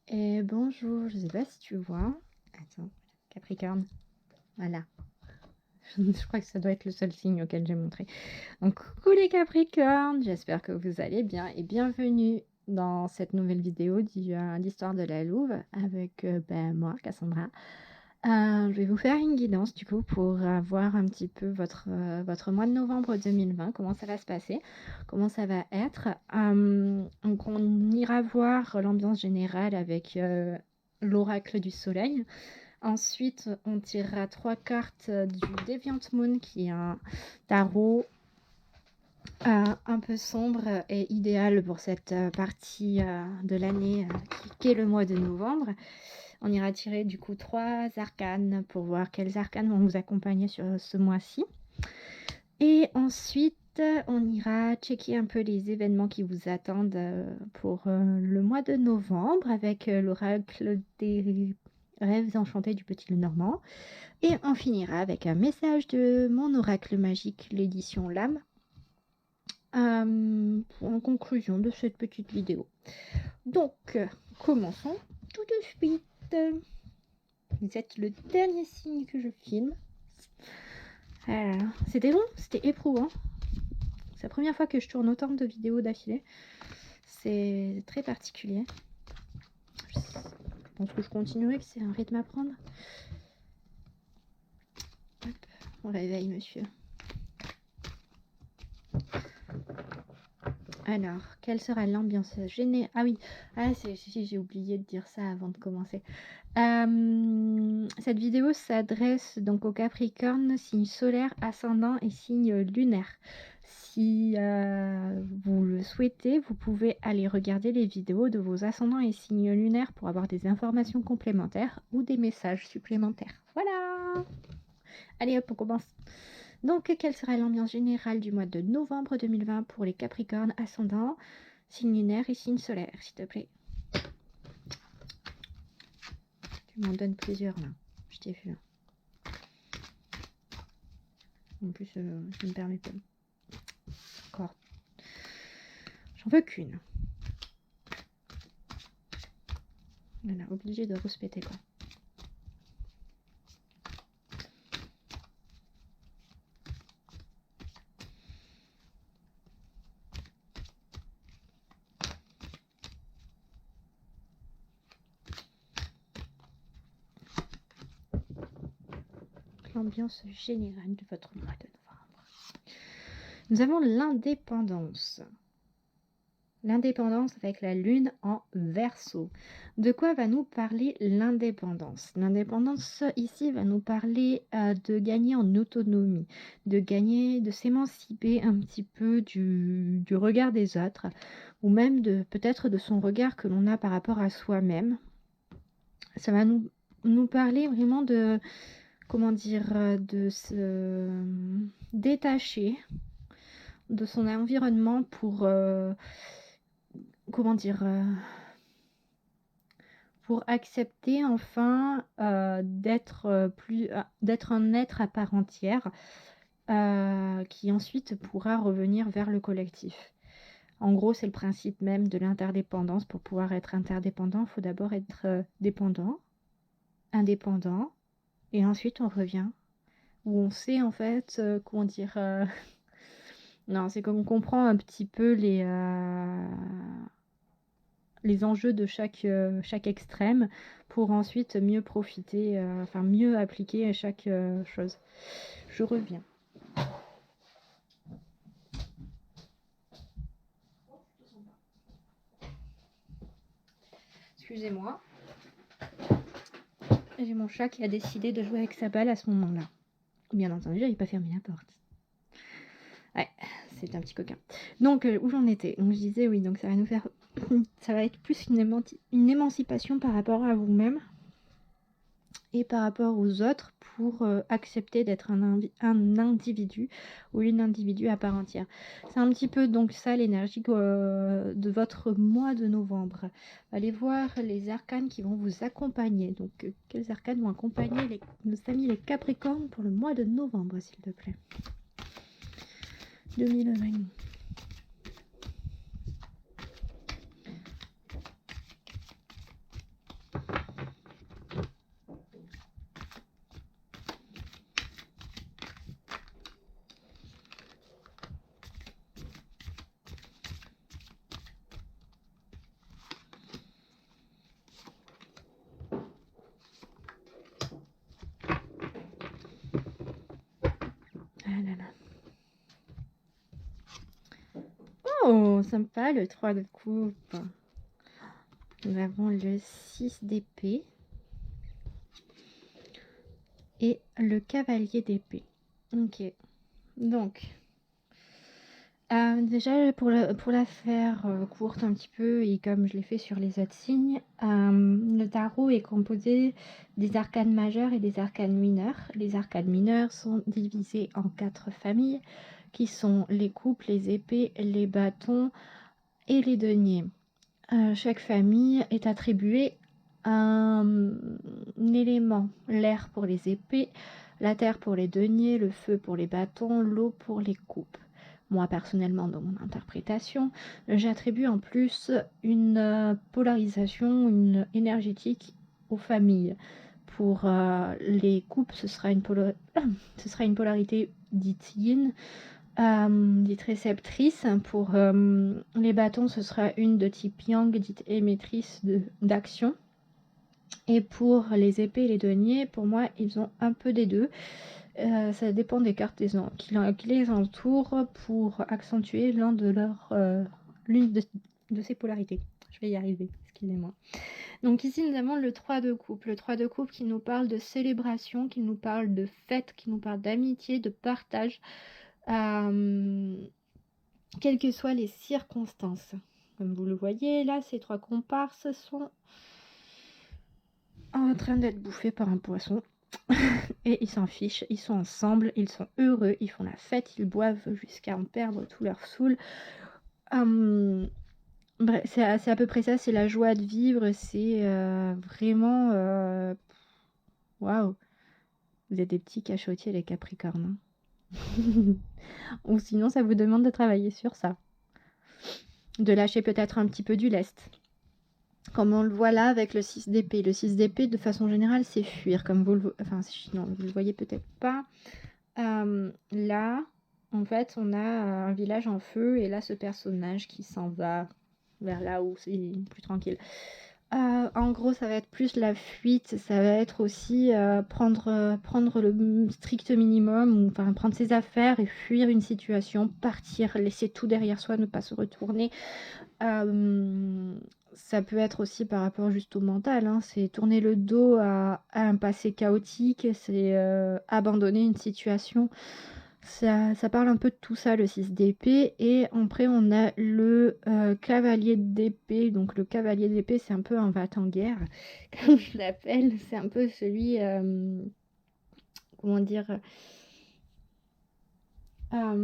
Et bonjour, je sais pas si tu vois. Attends, Capricorne. Voilà. Je crois que ça doit être le seul signe auquel j'ai montré. Donc, coucou les Capricornes, j'espère que vous allez bien et bienvenue dans cette nouvelle vidéo d'Histoire de la Louve avec moi, Cassandra. Je vais vous faire une guidance du coup pour voir un petit peu votre mois de novembre 2020, comment ça va se passer, comment ça va être. Donc on ira voir l'ambiance générale avec l'oracle du soleil. Ensuite, on tirera 3 cartes du Deviant Moon qui est un tarot un peu sombre et idéal pour cette partie de l'année qui est le mois de novembre. On ira tirer du coup 3 arcanes pour voir quels arcanes vont vous accompagner sur ce mois-ci. Et ensuite, on ira checker un peu les événements qui vous attendent pour le mois de novembre avec l'oracle des rêves enchantés du Petit Lenormand. Et on finira avec un message de mon oracle magique, l'édition Lame, en conclusion de cette petite vidéo. Donc, commençons tout de suite. Vous êtes le dernier signe que je filme. C'était long, c'était éprouvant. C'est la première fois que je tourne autant de vidéos d'affilée. C'est très particulier. Je pense que je continuerai, que c'est un rythme à prendre. Hop, on réveille, monsieur. Alors, quelle sera l'ambiance générale? Ah oui, j'ai oublié de dire ça avant de commencer. Cette vidéo s'adresse donc aux Capricornes, signe solaire, ascendant et signe lunaire. Si vous le souhaitez, vous pouvez aller regarder les vidéos de vos ascendants et signes lunaires pour avoir des informations complémentaires ou des messages supplémentaires. Voilà! Allez hop, on commence. Donc, quelle sera l'ambiance générale du mois de novembre 2020 pour les Capricornes ascendants, signe lunaire et signe solaire, s'il te plaît? Tu m'en donnes plusieurs là, je t'ai vu. En plus, je ne me permets pas. Encore. J'en veux qu'une. Voilà, obligé de respecter quoi. L'ambiance générale de votre mois de novembre. Nous avons l'indépendance. L'indépendance avec la lune en Verseau. De quoi va nous parler l'indépendance? L'indépendance ici va nous parler de gagner en autonomie, de s'émanciper un petit peu du regard des autres, ou même peut-être de son regard que l'on a par rapport à soi-même. Ça va nous parler vraiment de, comment dire, de se détacher de son environnement pour, comment dire, pour accepter enfin d'être un être à part entière qui ensuite pourra revenir vers le collectif. En gros, c'est le principe même de l'interdépendance. Pour pouvoir être interdépendant, il faut d'abord être dépendant, indépendant, et ensuite on revient. Où on sait en fait, comment dire... Non, c'est comme on comprend un petit peu les enjeux de chaque extrême pour ensuite mieux profiter, enfin mieux appliquer chaque chose. Je reviens. Excusez-moi. J'ai mon chat qui a décidé de jouer avec sa balle à ce moment-là. Bien entendu, j'avais pas fermé la porte. Ouais, c'est un petit coquin. Donc, où j'en étais? Donc, je disais, oui, donc ça va nous faire... ça va être plus une émancipation par rapport à vous-même et par rapport aux autres pour accepter d'être un individu ou une individu à part entière. C'est un petit peu donc ça l'énergie de votre mois de novembre. Allez voir les arcanes qui vont vous accompagner. Donc, quels arcanes vont accompagner nos amis les Capricornes pour le mois de novembre, s'il te plaît? 2020. Oh, sympa le 3 de coupe. Nous avons le 6 d'épée et le cavalier d'épée. Ok, donc déjà pour la faire courte un petit peu et comme je l'ai fait sur les autres signes, le tarot est composé des arcanes majeures et des arcanes mineures. Les arcanes mineures sont divisées en 4 familles qui sont les coupes, les épées, les bâtons et les deniers. Chaque famille est attribuée un élément, l'air pour les épées, la terre pour les deniers, le feu pour les bâtons, l'eau pour les coupes. Moi, personnellement, dans mon interprétation, j'attribue en plus une polarisation, une énergétique aux familles. Pour les coupes, ce sera une polarité dite yin, dite réceptrice. Pour les bâtons, ce sera une de type yang, dite émettrice d'action. Et pour les épées et les deniers, pour moi, ils ont un peu des deux. Ça dépend des cartes qui les entourent pour accentuer l'une de ces polarités. Je vais y arriver, excusez-moi. Donc ici, nous avons le 3 de coupe. Le 3 de coupe qui nous parle de célébration, qui nous parle de fête, qui nous parle d'amitié, de partage, quelles que soient les circonstances. Comme vous le voyez, là, ces 3 comparses sont en train d'être bouffés par un poisson. Et ils s'en fichent, ils sont ensemble, ils sont heureux, ils font la fête, ils boivent jusqu'à en perdre tout leur saoul. Bref, c'est à peu près ça, c'est la joie de vivre, c'est vraiment... Waouh, vous êtes des petits cachotiers les Capricornes. Ou sinon, ça vous demande de travailler sur ça. De lâcher peut-être un petit peu du lest. Comme on le voit là avec le 6 d'épée. Le 6 d'épée, de façon générale, c'est fuir. Comme vous le, enfin, non, vous le voyez peut-être pas. Là, en fait, on a un village en feu et là, ce personnage qui s'en va vers là où c'est plus tranquille. En gros, ça va être plus la fuite, ça va être aussi prendre le strict minimum, ou enfin prendre ses affaires et fuir une situation, partir, laisser tout derrière soi, ne pas se retourner. Ça peut être aussi par rapport juste au mental, hein, c'est tourner le dos à un passé chaotique, c'est abandonner une situation. Ça parle un peu de tout ça, le 6 d'épée. Et après, on a le cavalier d'épée. Donc, le cavalier d'épée, c'est un peu un va-t-en-guerre, comme je l'appelle. C'est un peu celui... comment dire Ah,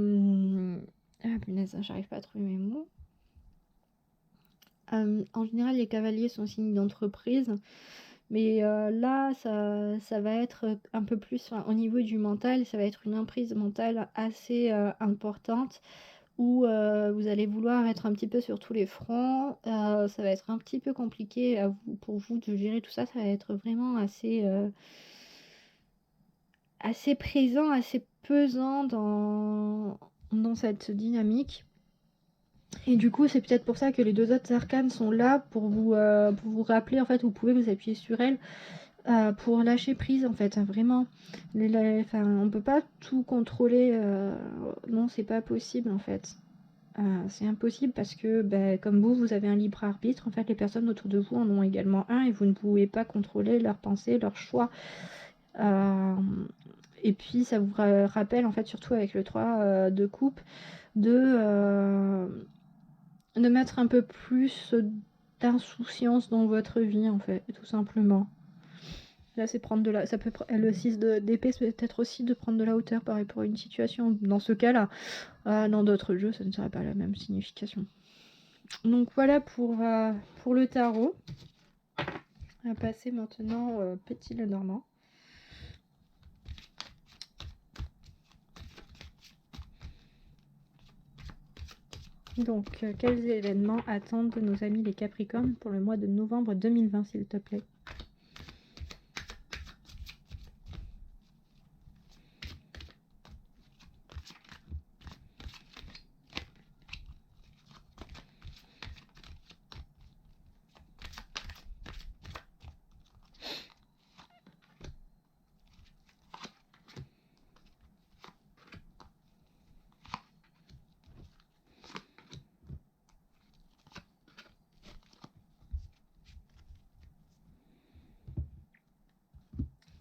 punaise, j'arrive pas à trouver mes mots. En général, les cavaliers sont signes d'entreprise. Mais là, ça va être un peu plus au niveau du mental, ça va être une emprise mentale assez importante où vous allez vouloir être un petit peu sur tous les fronts. Ça va être un petit peu compliqué pour vous de gérer tout ça. Ça va être vraiment assez présent, assez pesant dans cette dynamique. Et du coup, c'est peut-être pour ça que les 2 autres arcanes sont là pour vous rappeler, en fait, vous pouvez vous appuyer sur elles pour lâcher prise, en fait, hein, vraiment. Enfin, on peut pas tout contrôler, non, c'est pas possible, en fait. C'est impossible parce que, comme vous avez un libre arbitre, en fait, les personnes autour de vous en ont également un et vous ne pouvez pas contrôler leurs pensées, leurs choix. Et puis, ça vous rappelle, en fait, surtout avec le 3 de coupe, de mettre un peu plus d'insouciance dans votre vie, en fait, tout simplement. Là, c'est prendre de la... Ça peut... Le 6 d'épée, c'est peut-être aussi de prendre de la hauteur par rapport à une situation. Dans ce cas-là, dans d'autres jeux, ça ne serait pas la même signification. Donc voilà pour le tarot. On va passer maintenant Petit Lenormand. Donc, quels événements attendent nos amis les Capricornes pour le mois de novembre 2020, s'il te plaît?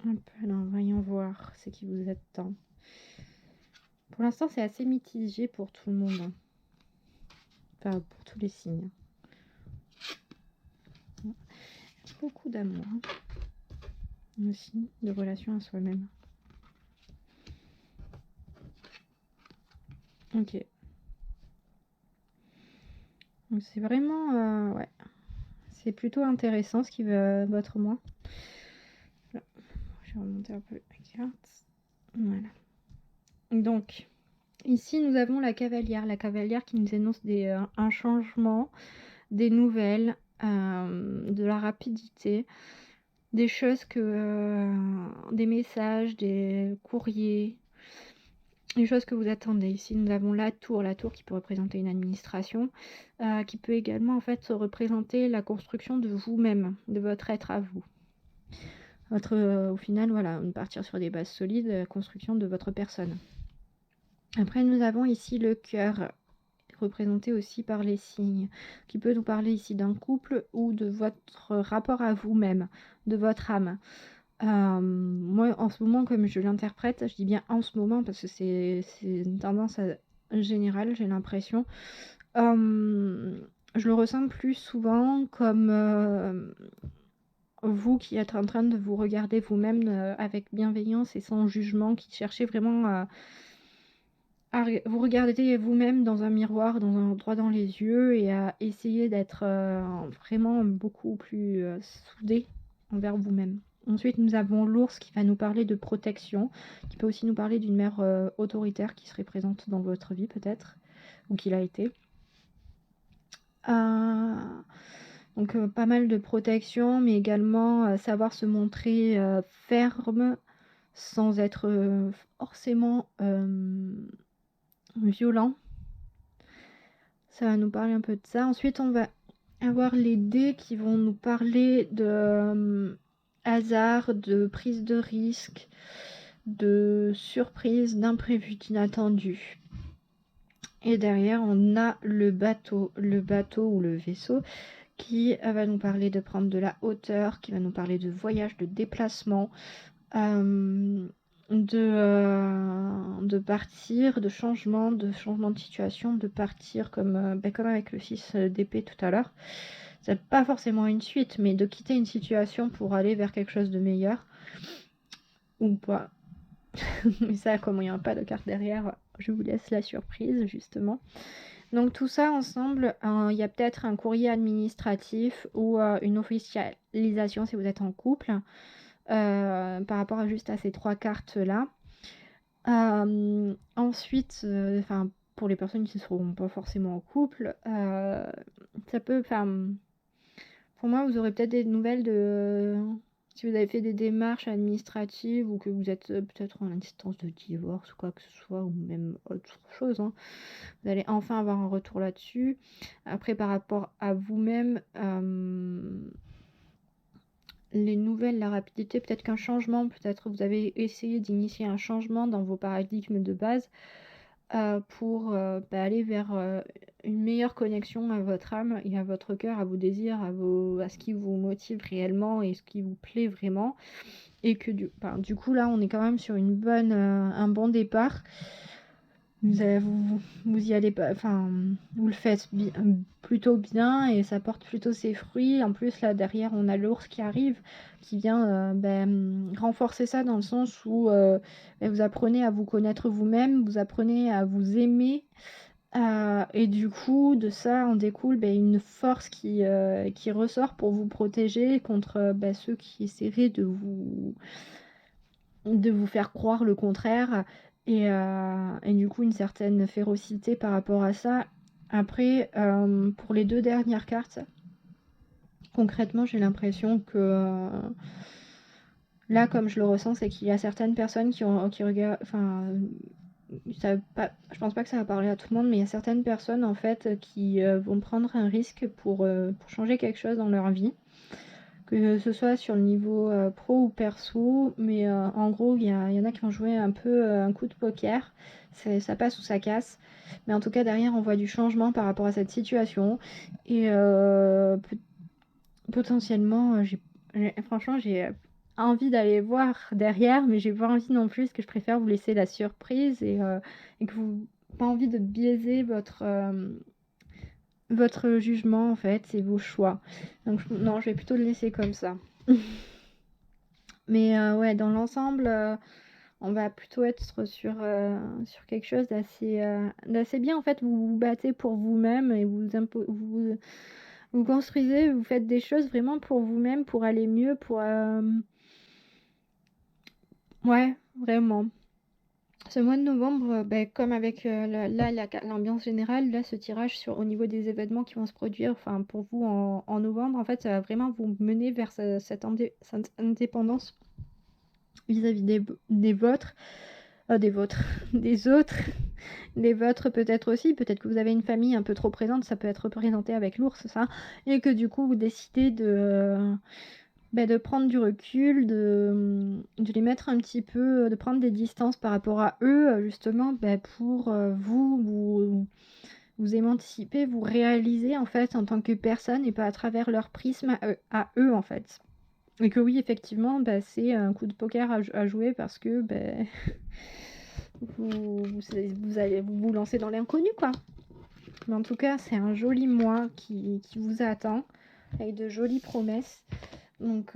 Un peu, alors voyons voir ce qui vous attend. Pour l'instant, c'est assez mitigé pour tout le monde. Hein. Enfin, pour tous les signes. Beaucoup d'amour. Hein. Aussi, de relation à soi-même. Ok. Donc c'est vraiment... ouais. C'est plutôt intéressant ce qui va votre moi. Là. Je vais remonter un peu la carte. Voilà. Donc, ici, nous avons la cavalière. La cavalière qui nous annonce un changement, des nouvelles, de la rapidité, des choses des messages, des courriers, des choses que vous attendez. Ici, nous avons la tour qui peut représenter une administration, qui peut également en fait représenter la construction de vous-même, de votre être à vous. Au final, voilà, partir sur des bases solides, construction de votre personne. Après, nous avons ici le cœur, représenté aussi par les signes, qui peut nous parler ici d'un couple ou de votre rapport à vous-même, de votre âme. Moi, en ce moment, comme je l'interprète, je dis bien en ce moment parce que c'est une tendance générale, j'ai l'impression. Je le ressens plus souvent comme vous qui êtes en train de vous regarder vous-même avec bienveillance et sans jugement, qui cherchez vraiment à vous regarder vous-même dans un miroir, droit dans les yeux et à essayer d'être vraiment beaucoup plus soudé envers vous-même. Ensuite, nous avons l'ours qui va nous parler de protection, qui peut aussi nous parler d'une mère autoritaire qui serait présente dans votre vie peut-être, ou qui l'a été. Donc pas mal de protection, mais également savoir se montrer ferme sans être forcément violent. Ça va nous parler un peu de ça. Ensuite, on va avoir les dés qui vont nous parler de hasard, de prise de risque, de surprise, d'imprévu, d'inattendu. Et derrière, on a le bateau ou le vaisseau qui va nous parler de prendre de la hauteur, qui va nous parler de voyage, de déplacement, de partir, de changement de situation, de partir comme avec le 6 d'épée tout à l'heure. C'est pas forcément une suite, mais de quitter une situation pour aller vers quelque chose de meilleur. Ou pas. Mais ça, comme il n'y a pas de carte derrière, je vous laisse la surprise, justement. Donc tout ça ensemble, il y a peut-être un courrier administratif ou une officialisation si vous êtes en couple, par rapport à juste à ces 3 cartes-là. Ensuite, pour les personnes qui ne seront pas forcément en couple, ça peut... Pour moi, vous aurez peut-être des nouvelles si vous avez fait des démarches administratives ou que vous êtes peut-être en instance de divorce ou quoi que ce soit, ou même autre chose. Hein. Vous allez enfin avoir un retour là-dessus. Après, par rapport à vous-même, les nouvelles, la rapidité, peut-être qu'un changement, peut-être vous avez essayé d'initier un changement dans vos paradigmes de base pour aller vers une meilleure connexion à votre âme et à votre cœur, à vos désirs, à ce qui vous motive réellement et ce qui vous plaît vraiment. Et que du coup, là, on est quand même sur un bon départ. Vous y allez pas, vous le faites plutôt bien et ça porte plutôt ses fruits. En plus, là derrière, on a l'ours qui arrive, qui vient renforcer ça dans le sens où vous apprenez à vous connaître vous-même, vous apprenez à vous aimer. Et du coup, de ça en découle une force qui ressort pour vous protéger contre ceux qui essaieraient de vous faire croire le contraire. Et du coup, une certaine férocité par rapport à ça. Après, pour les 2 dernières cartes, concrètement, j'ai l'impression que là, comme je le ressens, c'est qu'il y a certaines personnes qui regardent... je pense pas que ça va parler à tout le monde, mais il y a certaines personnes en fait qui vont prendre un risque pour changer quelque chose dans leur vie. Que ce soit sur le niveau pro ou perso, mais en gros, il y en a qui vont jouer un peu un coup de poker. Ça passe ou ça casse. Mais en tout cas, derrière, on voit du changement par rapport à cette situation. Et potentiellement, franchement, j'ai envie d'aller voir derrière, mais j'ai pas envie non plus, parce que je préfère vous laisser la surprise et que vous pas envie de biaiser votre jugement en fait et vos choix. Donc non, je vais plutôt le laisser comme ça. Mais ouais, dans l'ensemble, on va plutôt être sur quelque chose d'assez bien. En fait, vous vous battez pour vous-même et vous construisez, vous faites des choses vraiment pour vous-même, pour aller mieux, ouais, vraiment. Ce mois de novembre, comme avec l'ambiance générale, là, ce tirage au niveau des événements qui vont se produire, enfin pour vous en novembre, en fait, ça va vraiment vous mener vers cette indépendance vis-à-vis des vôtres, des vôtres, des autres, des vôtres peut-être aussi. Peut-être que vous avez une famille un peu trop présente, ça peut être représenté avec l'ours, ça, et que du coup vous décidez de prendre du recul, de les mettre un petit peu, de prendre des distances par rapport à eux, justement, pour vous émanciper, vous réaliser en fait en tant que personne et pas à travers leur prisme à eux en fait. Et que oui, effectivement, c'est un coup de poker à jouer parce que vous allez vous lancer dans l'inconnu, quoi. Mais en tout cas, c'est un joli mois qui vous attend avec de jolies promesses. Donc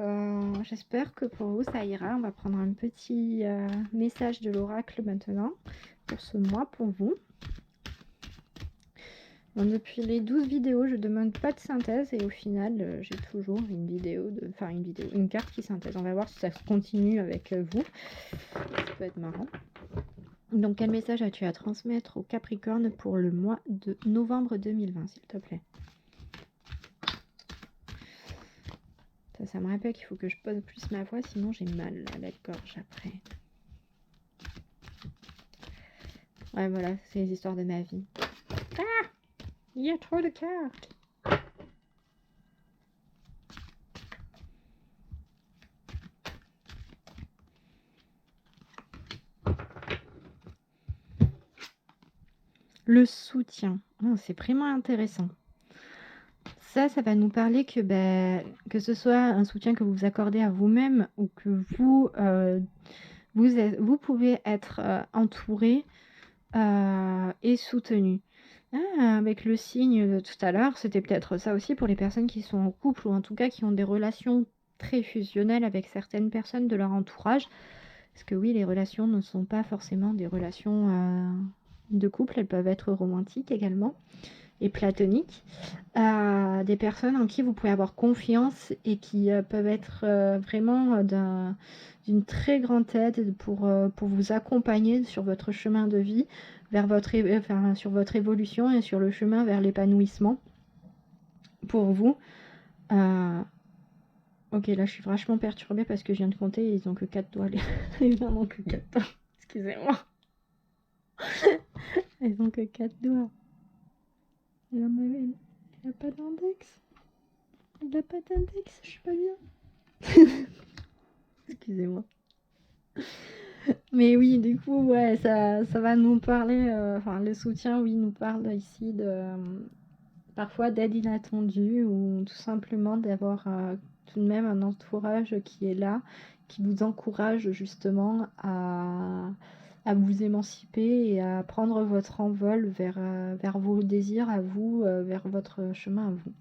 j'espère que pour vous ça ira. On va prendre un petit message de l'oracle maintenant pour ce mois pour vous. Bon, depuis les 12 vidéos, je demande pas de synthèse et au final j'ai toujours une carte qui synthèse. On va voir si ça continue avec vous. Ça peut être marrant. Donc quel message as-tu à transmettre au Capricorne pour le mois de novembre 2020, s'il te plaît? Ça me rappelle qu'il faut que je pose plus ma voix, sinon j'ai mal à la gorge après. Ouais, voilà, c'est les histoires de ma vie. Ah! Il y a trop de cartes! Le soutien. Oh, c'est vraiment intéressant. Ça va nous parler que ce soit un soutien que vous accordez à vous-même ou que vous pouvez être entouré et soutenu. Avec le signe de tout à l'heure, c'était peut-être ça aussi pour les personnes qui sont en couple ou en tout cas qui ont des relations très fusionnelles avec certaines personnes de leur entourage. Parce que oui, les relations ne sont pas forcément des relations de couple, elles peuvent être romantiques également et platoniques. Des personnes en qui vous pouvez avoir confiance et qui peuvent être vraiment d'une très grande aide pour vous accompagner sur votre chemin de vie, sur votre évolution et sur le chemin vers l'épanouissement pour vous. Ok, là je suis vachement perturbée parce que je viens de compter et ils ont que 4 doigts. Ils n'en ont que 4 doigts. Excusez-moi. Ils ont que 4 doigts. Il a pas d'index. Il a pas d'index, je suis pas bien. Excusez-moi. Mais oui, du coup, ouais, ça va nous parler. Le soutien, oui, nous parle ici parfois d'aide inattendue ou tout simplement d'avoir tout de même un entourage qui est là, qui vous encourage justement à vous émanciper et à prendre votre envol vers vos désirs à vous, vers votre chemin à vous.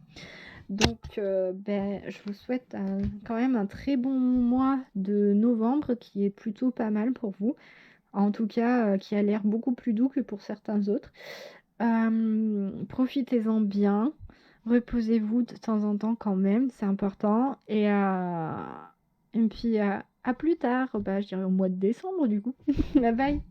Donc, je vous souhaite quand même un très bon mois de novembre qui est plutôt pas mal pour vous. En tout cas, qui a l'air beaucoup plus doux que pour certains autres. Profitez-en bien. Reposez-vous de temps en temps quand même, c'est important. Et puis à plus tard, je dirais au mois de décembre du coup. Bye bye.